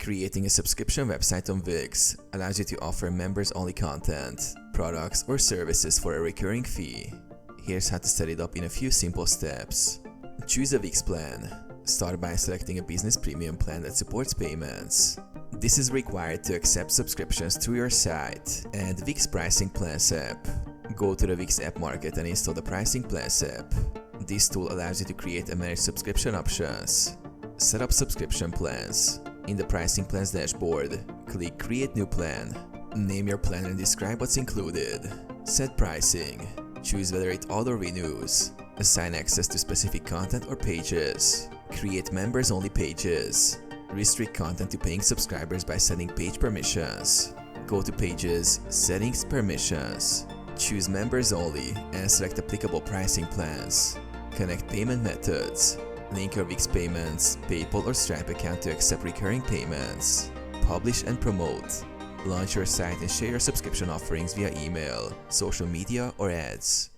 Creating a subscription website on Wix allows you to offer members-only content, products, or services for a recurring fee. Here's how to set it up in a few simple steps. Choose a Wix plan. Start by selecting a business premium plan that supports payments. This is required to accept subscriptions through your site and Wix Pricing Plans app. Go to the Wix App Market and install the Pricing Plans app. This tool allows you to create and manage subscription options. Set up subscription plans. In the Pricing Plans dashboard, click Create New Plan. Name your plan and describe what's included. Set pricing. Choose whether it auto-renews. Assign access to specific content or pages. Create members-only pages. Restrict content to paying subscribers by setting page permissions. Go to Pages, Settings, Permissions. Choose Members Only and select applicable pricing plans. Connect payment methods. Link your Wix Payments, PayPal or Stripe account to accept recurring payments. Publish and promote. Launch your site and share your subscription offerings via email, social media, or ads.